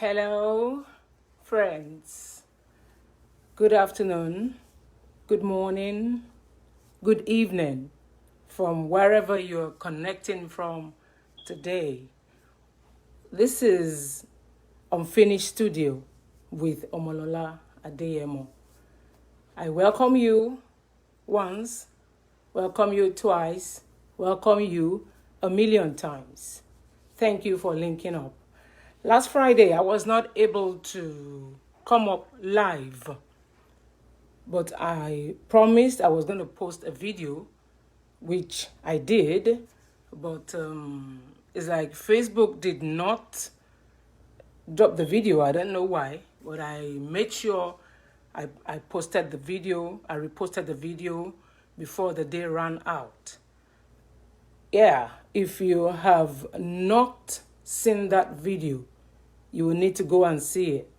Hello, friends. Good afternoon, good morning, good evening from wherever you're connecting from today. This is Unfinished Studio with Omolola Adeyemo. I welcome you once, welcome you twice, welcome you a million times. Thank you for linking up. Last Friday, I was not able to come up live, but I promised I was going to post a video, which I did, but it's like Facebook did not drop the video. I don't know why, but I made sure I posted the video, I reposted the video before the day ran out. Yeah, if you have not seen that video, you will need to go and see it.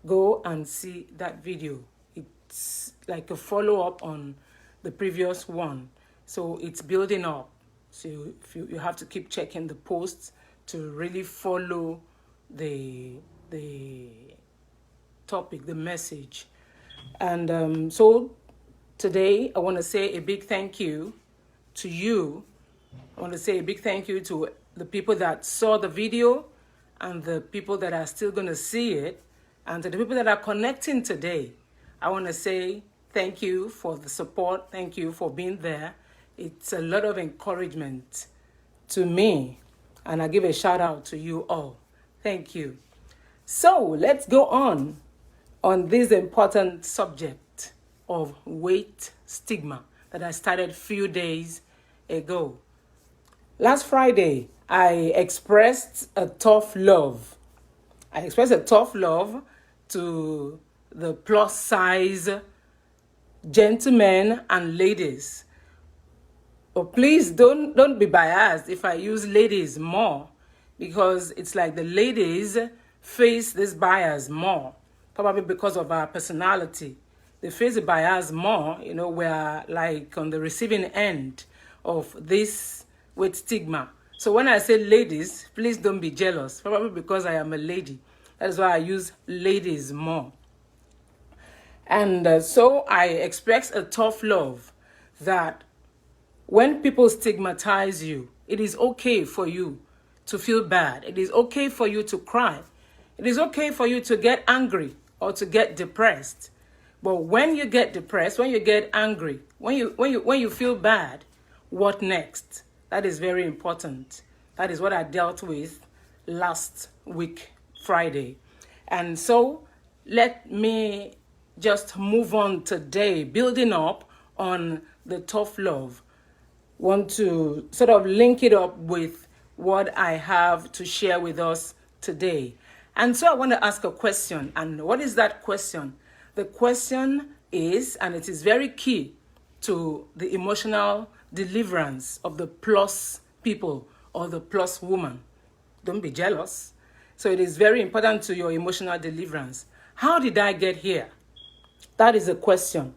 Go and see that video. It's like a follow-up on the previous one. So it's building up. So if you have to keep checking the posts to really follow the topic, the message. And so today I want to say a big thank you to you. I want to say a big thank you to the people that saw the video and the people that are still going to see it, and to the people that are connecting today. I want to say thank you for the support. Thank you for being there. It's a lot of encouragement to me, and I give a shout out to you all. Thank you. So let's go on this important subject of weight stigma that I started a few days ago. Last Friday, I expressed a tough love. I expressed a tough love to the plus size gentlemen and ladies. Oh, please don't be biased if I use ladies more, because it's like the ladies face this bias more, probably because of our personality. They face the bias more, we're like on the receiving end of this with stigma. So when I say ladies, please don't be jealous, probably because I am a lady. That's why I use ladies more. And so I express a tough love that when people stigmatize you, it is okay for you to feel bad. It is okay for you to cry. It is okay for you to get angry or to get depressed. But when you get depressed, when you get angry, when you feel bad, what next? That is very important. That is what I dealt with last week, Friday. And so let me just move on today, building up on the tough love. Want to sort of link it up with what I have to share with us today. And so I want to ask a question. And what is that question? The question is, and it is very key to the emotional deliverance of the plus people or the plus woman. Don't be jealous. So it is very important to your emotional deliverance. How did I get here? That is a question.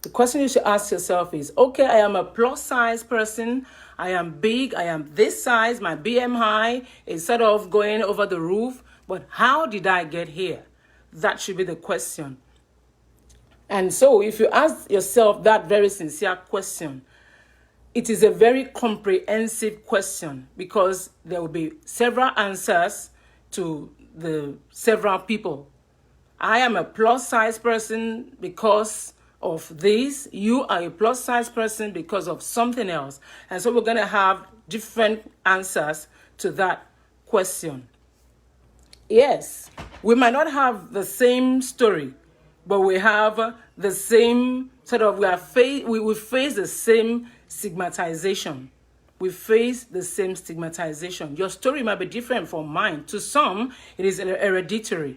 The question you should ask yourself is, okay, I am a plus size person. I am big. I am this size. My BMI is sort of going over the roof. But how did I get here? That should be the question. And so if you ask yourself that very sincere question, it is a very comprehensive question, because there will be several answers to the several people. I am a plus size person because of this. You are a plus size person because of something else. And so we're going to have different answers to that question. Yes, we might not have the same story, but we have the same sort of, we face the same stigmatization. We face the same stigmatization. Your story might be different from mine. To some, it is hereditary.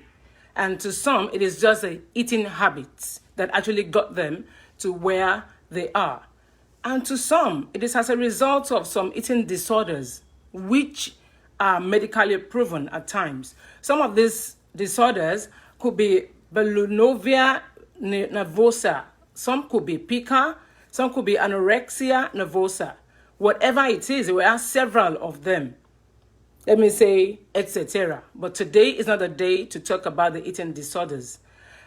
And to some, it is just the eating habits that actually got them to where they are. And to some, it is as a result of some eating disorders, which are medically proven at times. Some of these disorders could be bulimia nervosa. Some could be pica. Some could be anorexia nervosa. Whatever it is, there are several of them. let me say, etc. But today is not a day to talk about the eating disorders.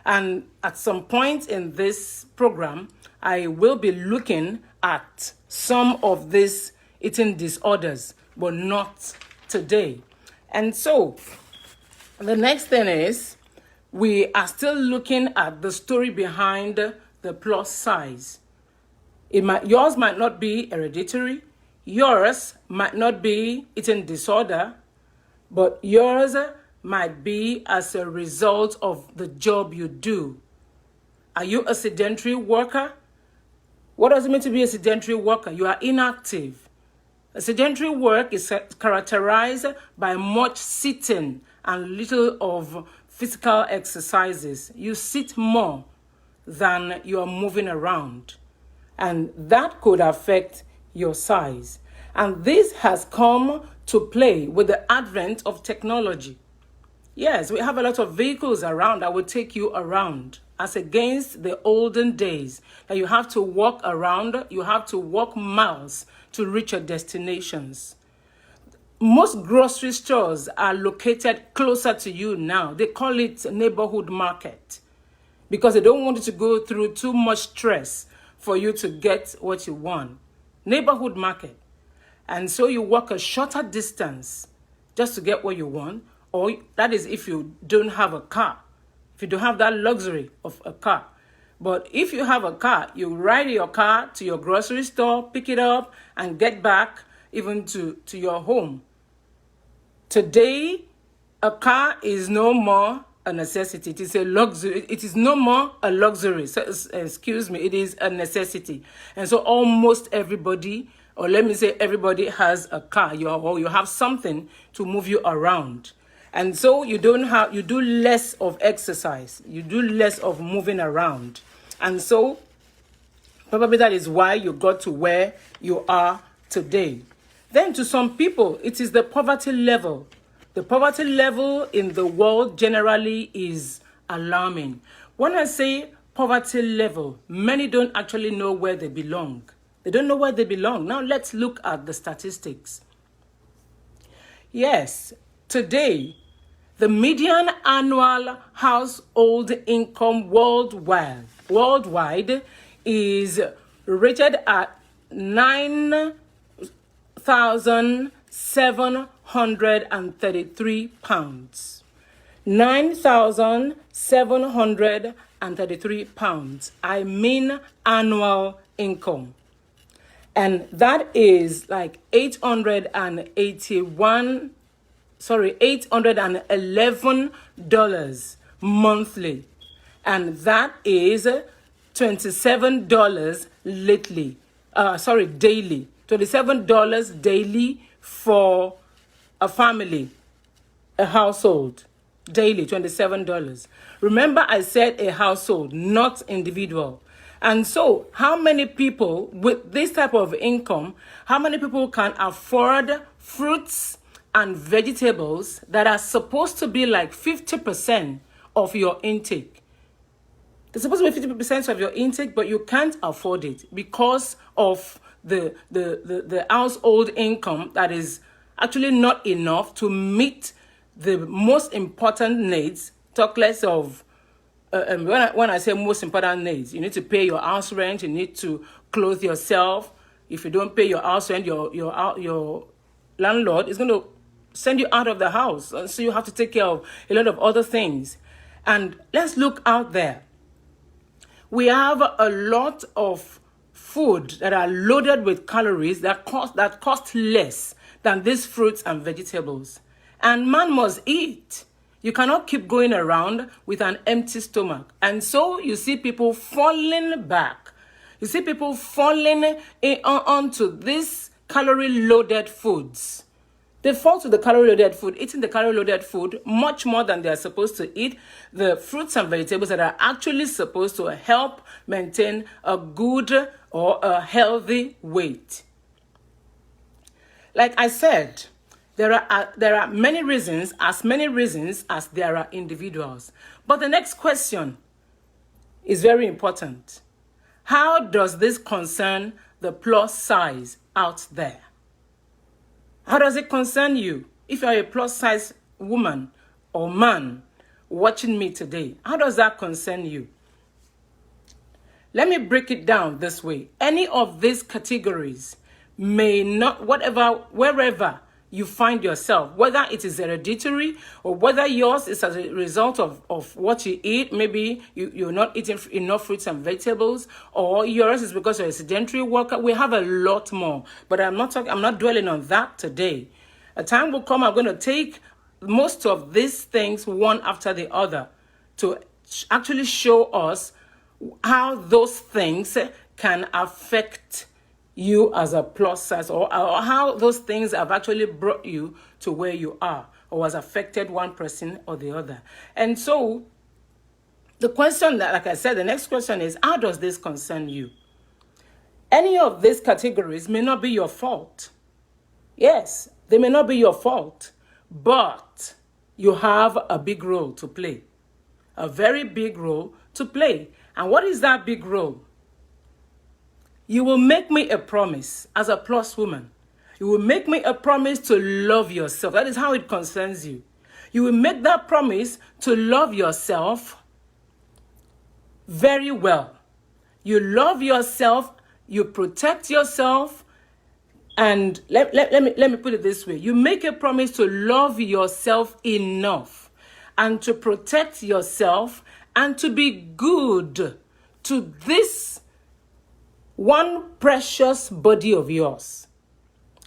And at some point in this program, I will be looking at some of these eating disorders, but not today. And so the next thing is, we are still looking at the story behind the plus size. Yours might not be hereditary. Yours might not be eating disorder, but yours might be as a result of the job you do. Are you a sedentary worker? What does it mean to be a sedentary worker? You are inactive. A sedentary work is characterized by much sitting and little of physical exercises. You sit more than you are moving around, and that could affect your size. And this has come to play with the advent of technology. Yes, we have a lot of vehicles around that will take you around, as against the olden days that you have to walk around, you have to walk miles to reach your destinations. Most grocery stores are located closer to you now. They call it neighborhood market because they don't want you to go through too much stress for you to get what you want. Neighborhood market. And so you walk a shorter distance just to get what you want, or that is if you don't have a car, if you don't have that luxury of a car. But if you have a car, you ride your car to your grocery store, pick it up, and get back even to your home. Today, a car is no more a necessity. It is a luxury. It is no more a luxury. So, excuse me, it is a necessity. And so almost everybody, or let me say everybody, has a car. You have something to move you around. And so you do less of exercise. You do less of moving around. And so probably that is why you got to where you are today. Then to some people, it is the poverty level. The poverty level in the world generally is alarming. When I say poverty level, many don't actually know where they belong. They don't know where they belong. Now let's look at the statistics. Yes, today, the median annual household income worldwide is rated at £9,733. £9,733. I mean annual income. And that is like $811 monthly. And that is $27 daily. $27 daily for a family, a household. Daily, $27. Remember, I said a household, not individual. And so, how many people with this type of income, how many people can afford fruits and vegetables that are supposed to be like 50% of your intake? They're supposed to be 50% of your intake, but you can't afford it because of the household income that is actually not enough to meet the most important needs. Talk less of when I say most important needs, you need to pay your house rent, you need to clothe yourself. If you don't pay your house rent, your landlord is going to send you out of the house. And so you have to take care of a lot of other things. And let's look out there. We have a lot of food that are loaded with calories that cost less than these fruits and vegetables. And man must eat. You cannot keep going around with an empty stomach. And so you see people falling back. You see people falling onto these calorie-loaded foods. They fall to the calorie-loaded food, eating the calorie-loaded food much more than they are supposed to eat the fruits and vegetables that are actually supposed to help maintain a good or a healthy weight. Like I said, there are many reasons as there are individuals. But the next question is very important. How does this concern the plus size out there? How does it concern you? If you're a plus size woman or man watching me today, how does that concern you? Let me break it down this way. Any of these categories may not, wherever you find yourself, whether it is hereditary or whether yours is as a result of what you eat, maybe you're not eating enough fruits and vegetables, or yours is because you're a sedentary worker. We have a lot more, but I'm not dwelling on that today. A time will come, I'm going to take most of these things one after the other to actually show us how those things can affect you as a plus size, or how those things have actually brought you to where you are, or has affected one person or the other. And so the question that, like I said, the next question is, how does this concern you? Any of these categories may not be your fault. Yes, they may not be your fault, but you have a big role to play, a very big role to play. And what is that big role? You will make me a promise as a plus woman. You will make me a promise to love yourself. That is how it concerns you. You will make that promise to love yourself very well. You love yourself, you protect yourself, and let me put it this way. You make a promise to love yourself enough and to protect yourself and to be good to this one precious body of yours.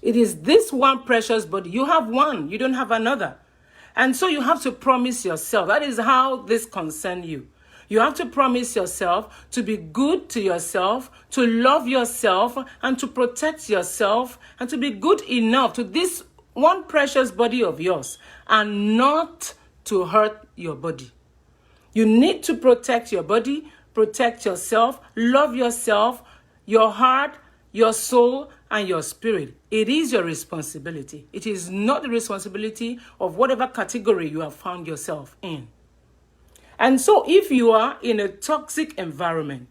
It is this one precious body. You have one, you don't have another. And so you have to promise yourself. That is how this concerns you. You have to promise yourself to be good to yourself, to love yourself, and to protect yourself, and to be good enough to this one precious body of yours, and not to hurt your body. You need to protect your body, protect yourself, love yourself, your heart, your soul, and your spirit. It is your responsibility. It is not the responsibility of whatever category you have found yourself in. And so if you are in a toxic environment,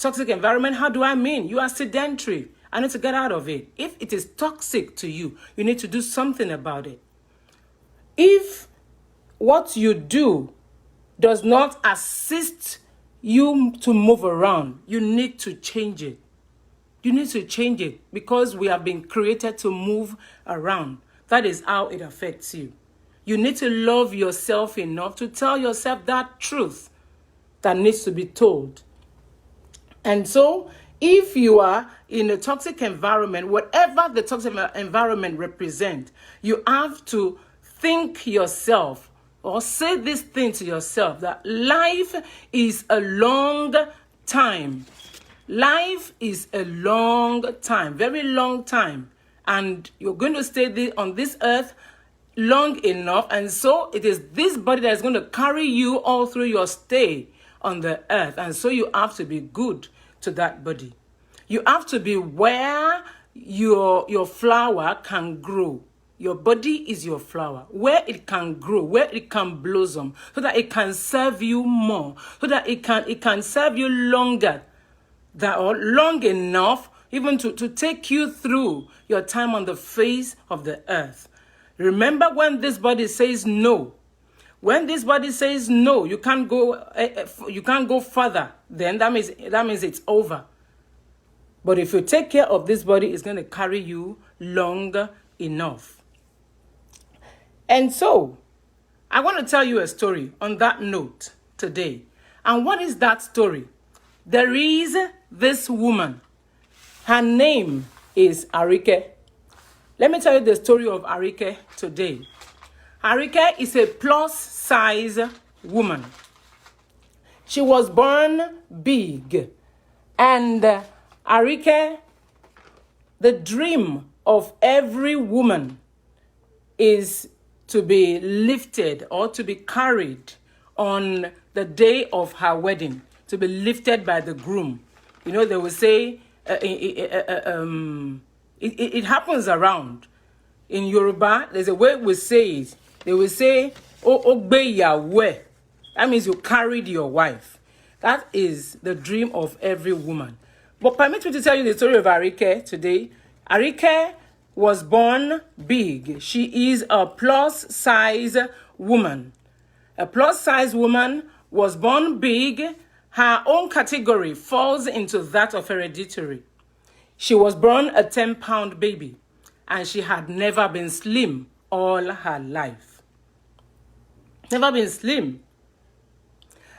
how do I mean? You are sedentary. I need to get out of it. If it is toxic to you, you need to do something about it. If what you do does not assist you to move around, you need to change it. You need to change it because we have been created to move around. That is how it affects you. You need to love yourself enough to tell yourself that truth that needs to be told. And so, if you are in a toxic environment, whatever the toxic environment represents, you have to think yourself or say this thing to yourself, that life is a long time. Life is a long time, very long time. And you're going to stay on this earth long enough. And so it is this body that is going to carry you all through your stay on the earth. And so you have to be good to that body. You have to be where your flower can grow. Your body is your flower, where it can grow, where it can blossom, so that it can serve you more, so that it can serve you longer, or long enough even to take you through your time on the face of the earth. Remember, when this body says no, you can't go further, then that means it's over. But if you take care of this body, it's going to carry you longer enough. And so, I want to tell you a story on that note today. And what is that story? There is this woman. Her name is Arike. Let me tell you the story of Arike today. Arike is a plus-size woman. She was born big. And Arike, the dream of every woman is to be lifted or to be carried on the day of her wedding, to be lifted by the groom. You know, they will say, it happens around. In Yoruba, there's a way we say it. They will say, Ogbe Yahweh. That means you carried your wife. That is the dream of every woman. But permit me to tell you the story of Arike today. Arike was born big. She is a plus size woman. A plus size woman was born big. Her own category falls into that of hereditary. She was born a 10-pound baby, and she had never been slim all her life. Never been slim.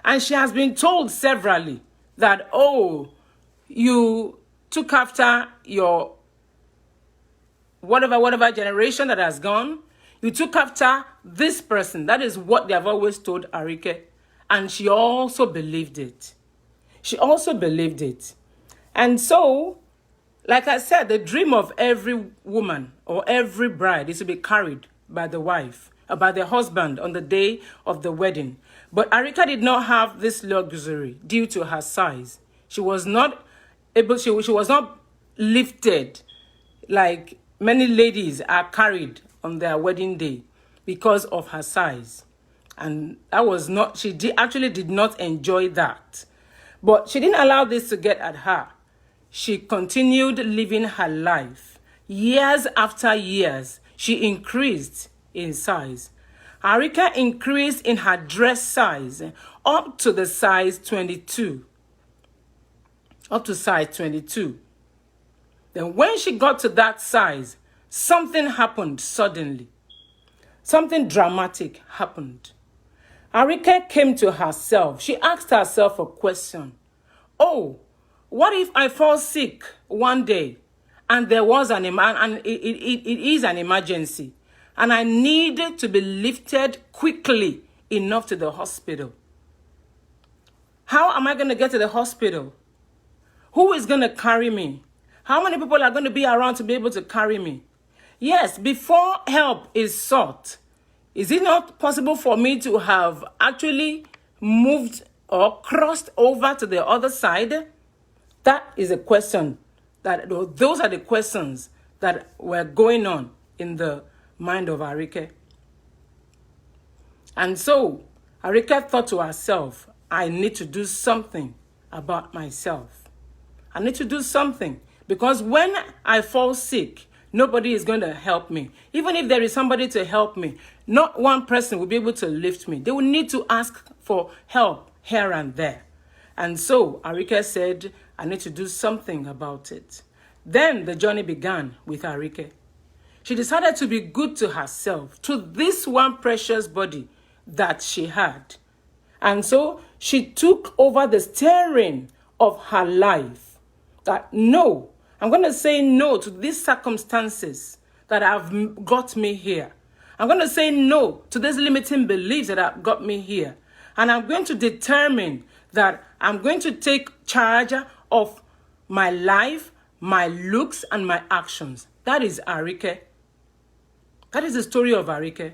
And she has been told severally that, oh, you took after your whatever generation that has gone. You took after this person. That is what they have always told Arike. And she also believed it. She also believed it. And so, like I said, the dream of every woman or every bride is to be carried by the wife, or by the husband on the day of the wedding. But Arika did not have this luxury due to her size. She was not able, she was not lifted like many ladies are carried on their wedding day because of her size. And that was not, actually did not enjoy that. But she didn't allow this to get at her. She continued living her life. Years after years, she increased in size. Arika increased in her dress size up to the size 22. Up to size 22. Then when she got to that size, something happened suddenly. Something dramatic happened. Arika came to herself. She asked herself a question. Oh, what if I fall sick one day and there was it is an emergency and I needed to be lifted quickly enough to the hospital? How am I going to get to the hospital? Who is going to carry me? How many people are going to be around to be able to carry me? Yes, before help is sought, is it not possible for me to have actually moved or crossed over to the other side? That is a question. Those are the questions that were going on in the mind of Arike. And so Arike thought to herself, I need to do something about myself. I need to do something, because when I fall sick, nobody is going to help me. Even if there is somebody to help me, not one person will be able to lift me. They will need to ask for help here and there. And so Arike said, I need to do something about it. Then the journey began with Arike. She decided to be good to herself, to this one precious body that she had. And so she took over the steering of her life. That no, I'm going to say no to these circumstances that have got me here. I'm going to say no to these limiting beliefs that have got me here. And I'm going to determine that I'm going to take charge of my life, my looks, and my actions. That is Arike. That is the story of Arike.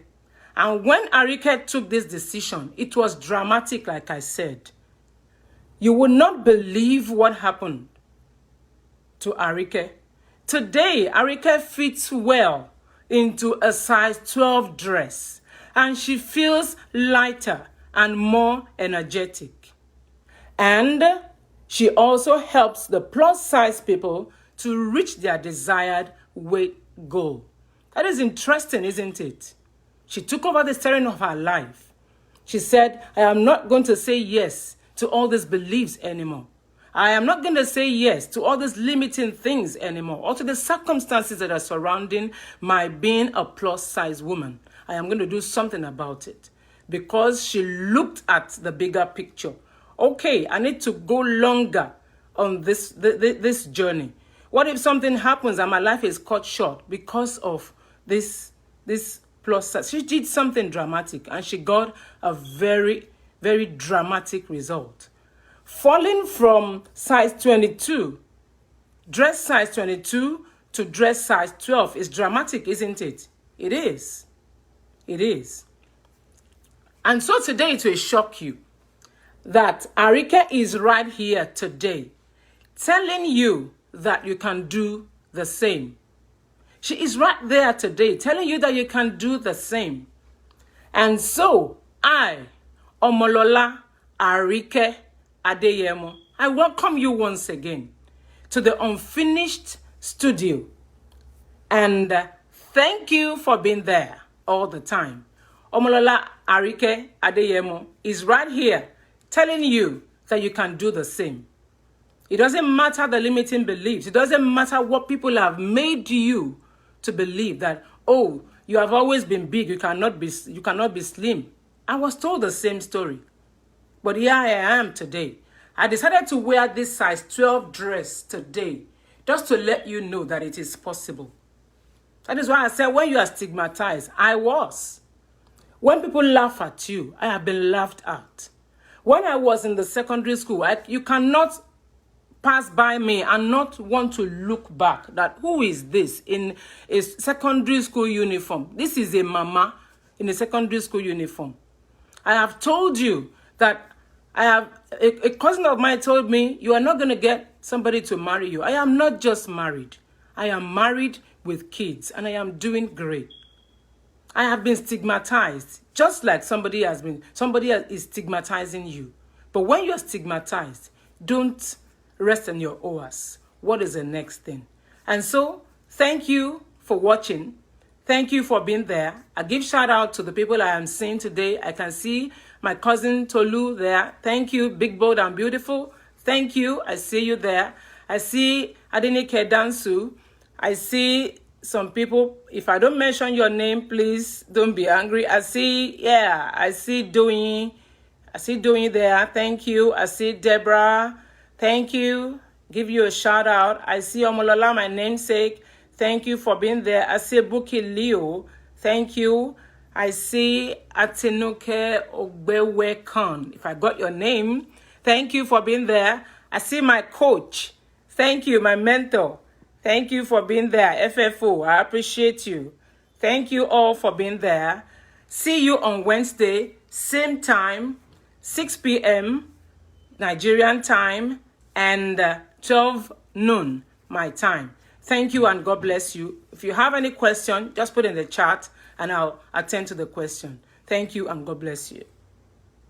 And when Arike took this decision, it was dramatic, like I said. You would not believe what happened to Arike. Today, Arike fits well into a size 12 dress, and she feels lighter and more energetic. And she also helps the plus size people to reach their desired weight goal. That is interesting, isn't it? She took over the steering of her life. She said, I am not going to say yes to all these beliefs anymore. I am not going to say yes to all these limiting things anymore, or to the circumstances that are surrounding my being a plus-size woman. I am going to do something about it, because she looked at the bigger picture. Okay, I need to go longer on this journey. What if something happens and my life is cut short because of this plus size? She did something dramatic, and she got a very, very dramatic result. Falling from size 22, dress size 22, to dress size 12 is dramatic, isn't it? It is. It is. And so today it will shock you that Arike is right here today telling you that you can do the same. She is right there today telling you that you can do the same. And so I, Omolola Arike Adeyemo, I welcome you once again to the Unfinished Studio. And thank you for being there all the time. Omolola Arike Adeyemo is right here telling you that you can do the same. It doesn't matter the limiting beliefs. It doesn't matter what people have made you to believe that, oh, you have always been big, you cannot be slim. I was told the same story. But here I am today. I decided to wear this size 12 dress today just to let you know that it is possible. That is why I said when you are stigmatized, I was. When people laugh at you, I have been laughed at. When I was in the secondary school, you cannot pass by me and not want to look back that who is this in a secondary school uniform? This is a mama in a secondary school uniform. I have told you that a cousin of mine told me, you are not going to get somebody to marry you. I am not just married. I am married with kids and I am doing great. I have been stigmatized, just like somebody is stigmatizing you. But when you're stigmatized, don't rest on your oars. What is the next thing? And so, thank you for watching. Thank you for being there. I give shout out to the people I am seeing today. I can see my cousin Tolu there. Thank you, big, bold, and beautiful. Thank you. I see you there. I see Adenike Dansu. I see some people. If I don't mention your name, please don't be angry. I see Doing. I see Doing there. Thank you. I see Deborah. Thank you. Give you a shout out. I see Omolola, my namesake. Thank you for being there. I see Buki Leo. Thank you. I see Atinuke Ogbewe Khan. If I got your name, thank you for being there. I see my coach. Thank you, my mentor. Thank you for being there. FFO, I appreciate you. Thank you all for being there. See you on Wednesday, same time, 6 p.m. Nigerian time and 12 noon my time. Thank you and God bless you. If you have any question, just put in the chat and I'll attend to the question. Thank you and God bless you.